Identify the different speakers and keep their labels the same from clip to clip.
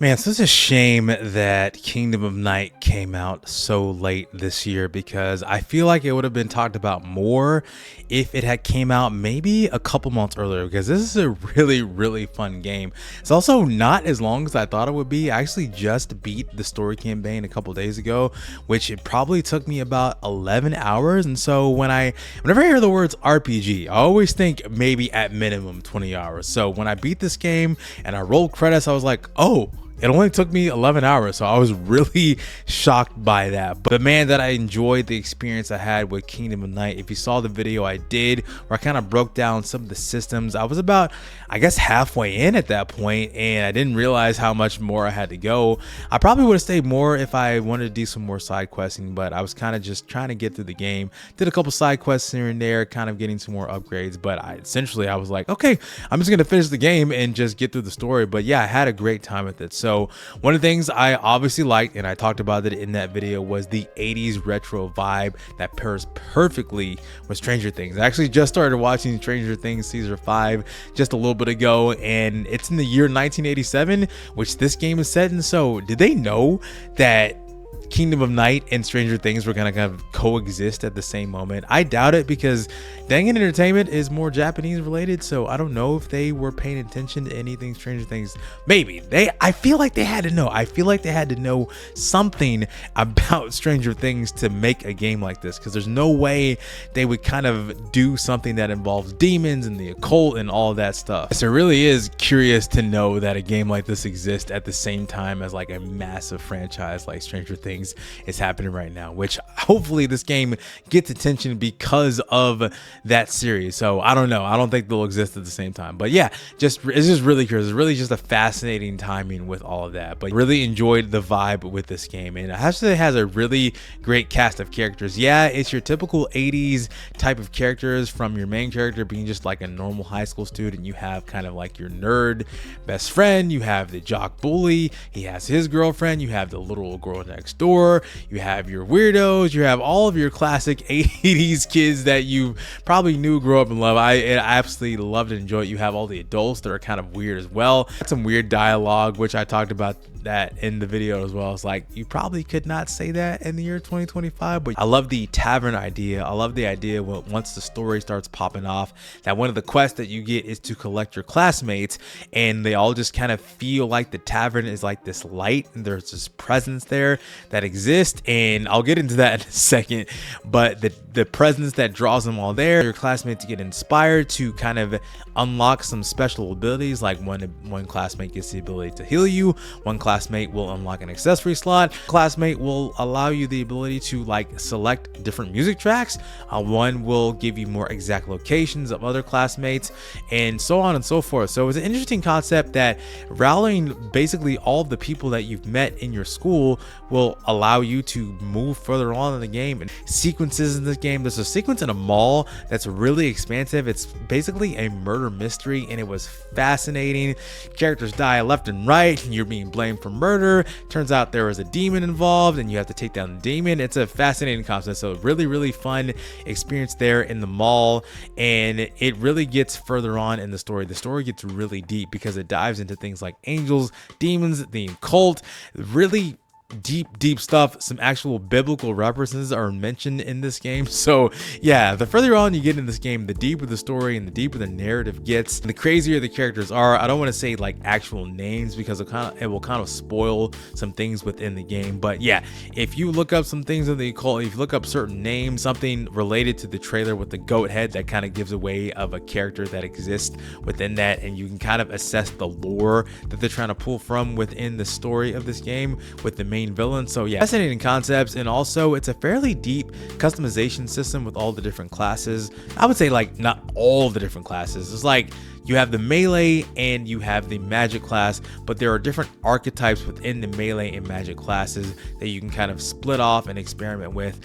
Speaker 1: Man, it's such a shame that Kingdom of Night came out so late this year because I feel like it would have been talked about more if it had came out maybe a couple months earlier because this is a really fun game. It's also not as long as I thought it would be. I actually just beat the story campaign a couple days ago, which it probably took me about 11 hours. And so whenever I hear the words RPG, I always think maybe at minimum 20 hours. So when I beat this game and I rolled credits, I was like, oh, it only took me 11 hours, so I was really shocked by that. But man, that I enjoyed the experience I had with Kingdom of Night. If you saw the video I did where I kind of broke down some of the systems, I was about, I guess, halfway in at that point, and I didn't realize how much more I had to go. I probably would have stayed more if I wanted to do some more side questing, but I was kind of just trying to get through the game. Did a couple side quests here and there, kind of getting some more upgrades, but I was like, okay, I'm just gonna finish the game and just get through the story. But yeah, I had a great time with it. So one of the things I obviously liked, and I talked about it in that video, was the 80s retro vibe that pairs perfectly with Stranger Things. I actually just started watching Stranger Things Season 5 just a little bit ago, and it's in the year 1987, which this game is set in. So did they know that Kingdom of Night and Stranger Things were gonna kind of coexist at the same moment? I doubt it, because Dangan Entertainment is more Japanese related, so I don't know if they were paying attention to anything Stranger Things. Maybe I feel like they had to know. I feel like they had to know something about Stranger Things to make a game like this, because there's no way they would kind of do something that involves demons and the occult and all of that stuff. So it really is curious to know that a game like this exists at the same time as like a massive franchise like Stranger Things is happening right now, which hopefully this game gets attention because of that series. So I don't know, I don't think they'll exist at the same time, but yeah, it's just really curious. It's really just a fascinating timing with all of that, but really enjoyed the vibe with this game. And it actually has a really great cast of characters. Yeah, it's your typical 80s type of characters, from your main character being just like a normal high school student. You have kind of like your nerd best friend, you have the jock bully, he has his girlfriend, you have the little girl next door, you have your weirdos, you have all of your classic 80s kids that you probably knew, grow up and love. I absolutely loved and enjoyed it. You have all the adults that are kind of weird as well. Some weird dialogue, which I talked about that in the video as well. It's like, you probably could not say that in the year 2025, but I love the tavern idea. I love the idea once the story starts popping off, that one of the quests that you get is to collect your classmates, and they all just kind of feel like the tavern is like this light, and there's this presence there that exists. And I'll get into that in a second, but the presence that draws them all there, your classmates get inspired to kind of unlock some special abilities. Like one classmate gets the ability to heal you, one classmate will unlock an accessory slot, classmate will allow you the ability to like select different music tracks, one will give you more exact locations of other classmates, and so on and so forth. So it's an interesting concept that rallying basically all of the people that you've met in your school will allow you to move further on in the game. And sequences in this game, there's a sequence in a mall that's really expansive. It's basically a murder mystery, and it was fascinating. Characters die left and right, and you're being blamed for murder. Turns out there was a demon involved, and you have to take down the demon. It's a fascinating concept. So really fun experience there in the mall, and it really gets further on in the story. The story gets really deep because it dives into things like angels, demons, the occult, really deep stuff. Some actual biblical references are mentioned in this game. So yeah, the further on you get in this game, the deeper the story and the deeper the narrative gets, and the crazier the characters are. I don't want to say like actual names because it will kind of spoil some things within the game, but yeah, if you look up some things in the occult, if you look up certain names, something related to the trailer with the goat head, that kind of gives away of a character that exists within that, and you can kind of assess the lore that they're trying to pull from within the story of this game with the main villain. So yeah, fascinating concepts. And also it's a fairly deep customization system with all the different classes. I would say like not all the different classes. It's like you have the melee and you have the magic class, but there are different archetypes within the melee and magic classes that you can kind of split off and experiment with.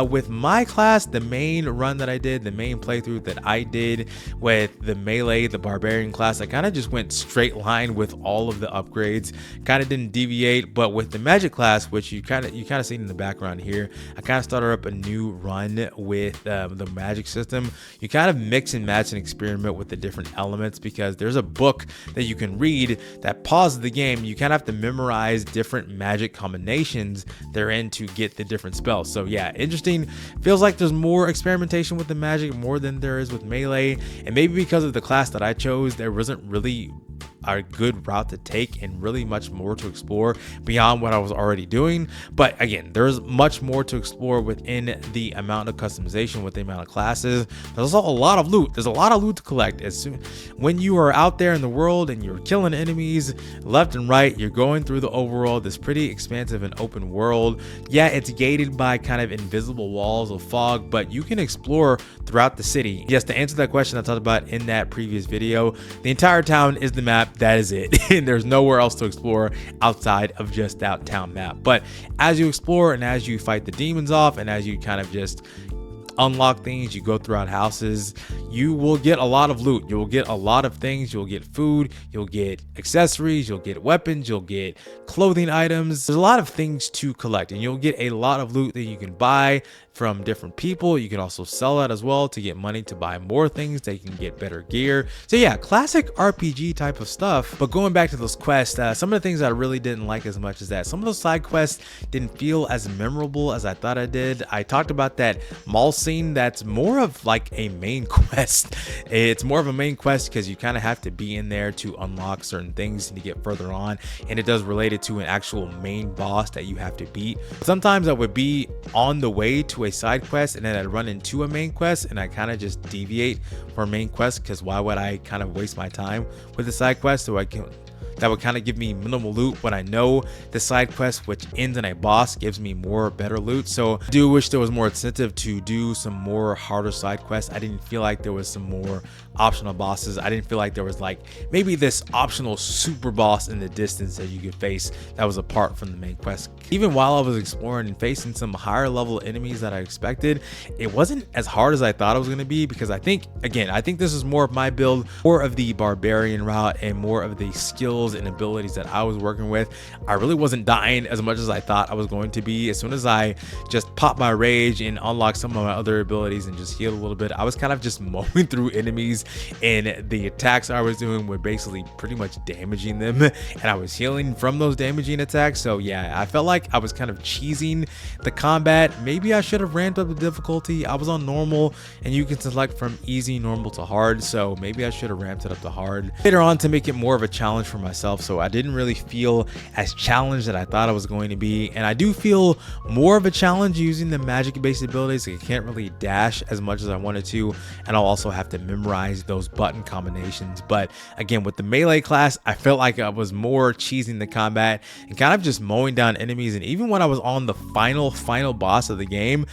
Speaker 1: With my class, the main run that I did, the main playthrough that I did with the melee, the barbarian class, I kind of just went straight line with all of the upgrades, kind of didn't deviate. But with the magic class, which you kind of see in the background here, I kind of started up a new run with the magic system. You kind of mix and match and experiment with the different elements elements, because there's a book that you can read that pauses the game. You kind of have to memorize different magic combinations therein to get the different spells. So yeah, interesting. Feels like there's more experimentation with the magic, more than there is with melee, and maybe because of the class that I chose, there wasn't really a good route to take and really much more to explore beyond what I was already doing. But again, there's much more to explore within the amount of customization, with the amount of classes. There's also a lot of loot. There's a lot of loot to collect. When you are out there in the world and you're killing enemies left and right, you're going through the overworld, this pretty expansive and open world. Yeah, it's gated by kind of invisible walls of fog, but you can explore throughout the city. Yes, to answer that question I talked about in that previous video, the entire town is the map. That is it. And there's nowhere else to explore outside of just that town map. But as you explore and as you fight the demons off, and as you kind of just unlock things, you go throughout houses, you will get a lot of loot. You will get a lot of things. You'll get food, you'll get accessories, you'll get weapons, you'll get clothing items. There's a lot of things to collect, and you'll get a lot of loot that you can buy from different people. You can also sell that as well to get money to buy more things. They can get better gear. So yeah, classic RPG type of stuff. But going back to those quests, some of the things I really didn't like as much is that some of those side quests didn't feel as memorable as I thought I did. I talked about that mall scene. That's more of like a main quest. It's more of a main quest because you kind of have to be in there to unlock certain things and to get further on, and it does relate it to an actual main boss that you have to beat. Sometimes I would be on the way to a side quest and then I'd run into a main quest, and I kind of just deviate for a main quest, because why would I kind of waste my time with the side quest? So that would kind of give me minimal loot when I know the side quest, which ends in a boss, gives me more better loot. So I do wish there was more incentive to do some more harder side quests. I didn't feel like there was some more optional bosses. I didn't feel like there was like maybe this optional super boss in the distance that you could face that was apart from the main quest. Even while I was exploring and facing some higher level enemies that I expected, it wasn't as hard as I thought it was going to be, because I think this is more of my build, more of the barbarian route and more of the skills and abilities that I was working with. I really wasn't dying as much as I thought I was going to be. As soon as I just popped my rage and unlocked some of my other abilities and just healed a little bit, I was kind of just mowing through enemies, and the attacks I was doing were basically pretty much damaging them, and I was healing from those damaging attacks. So yeah, I felt like I was kind of cheesing the combat. Maybe I should have ramped up the difficulty. I was on normal, and you can select from easy, normal to hard, so maybe I should have ramped it up to hard later on to make it more of a challenge for myself. So I didn't really feel as challenged that I thought I was going to be, and I do feel more of a challenge using the magic based abilities. I can't really dash as much as I wanted to, and I'll also have to memorize those button combinations. But again, with the melee class, I felt like I was more cheesing the combat and kind of just mowing down enemies. And even when I was on the final boss of the game,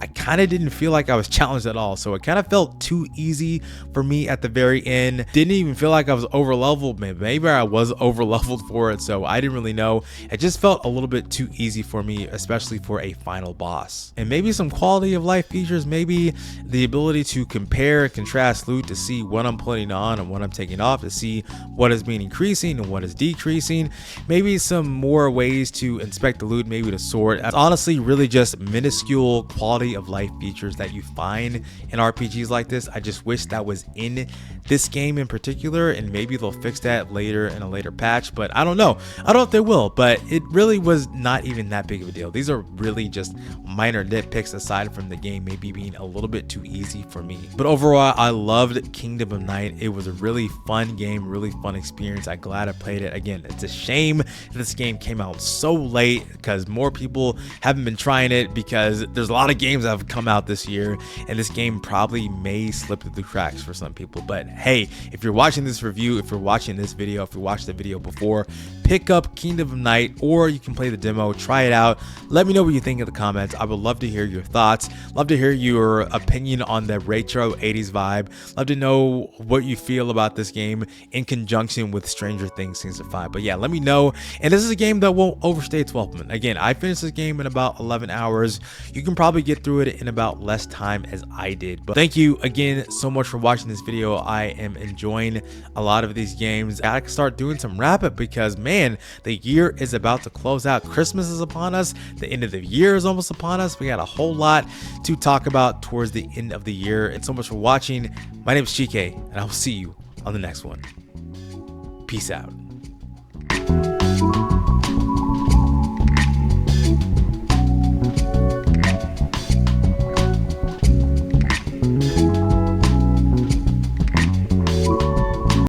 Speaker 1: I kind of didn't feel like I was challenged at all. So it kind of felt too easy for me at the very end. Didn't even feel like I was over leveled. Maybe I was over leveled for it, so I didn't really know. It just felt a little bit too easy for me, especially for a final boss. And maybe some quality of life features, maybe the ability to compare and contrast loot to see what I'm putting on and what I'm taking off, to see what is being increasing and what is decreasing. Maybe some more ways to inspect the loot, maybe the sword. It's honestly really just minuscule quality of life features that you find in RPGs like this. I just wish that was in this game in particular, and maybe they'll fix that later in a later patch, but I don't know. I don't know if they will, but it really was not even that big of a deal. These are really just minor nitpicks aside from the game maybe being a little bit too easy for me. But overall, I loved Kingdom of Night. It was a really fun game, really fun experience. I'm glad I played it. Again, it's a shame that this game came out so late, because more people haven't been trying it, because there's a lot of games that have come out this year, and this game probably may slip through the cracks for some people. But hey, if you're watching this review, if you're watching this video, if you watched the video before, pick up Kingdom of Night, or you can play the demo, try it out. Let me know what you think in the comments. I would love to hear your thoughts, love to hear your opinion on the retro 80s vibe, love to know what you feel about this game in conjunction with Stranger Things Season 5. But yeah, let me know. And this is a game that won't overstay its welcome. Again, I finished this game in about 11 hours. You can probably get through it in about less time as I did. But thank you again so much for watching this video. I am enjoying a lot of these games. I gotta start doing some wrap up, because man, the year is about to close out. Christmas is upon us. The end of the year is almost upon us. We got a whole lot to talk about towards the end of the year. And so much for watching. My name is Chike, and I will see you on on the next one. Peace out.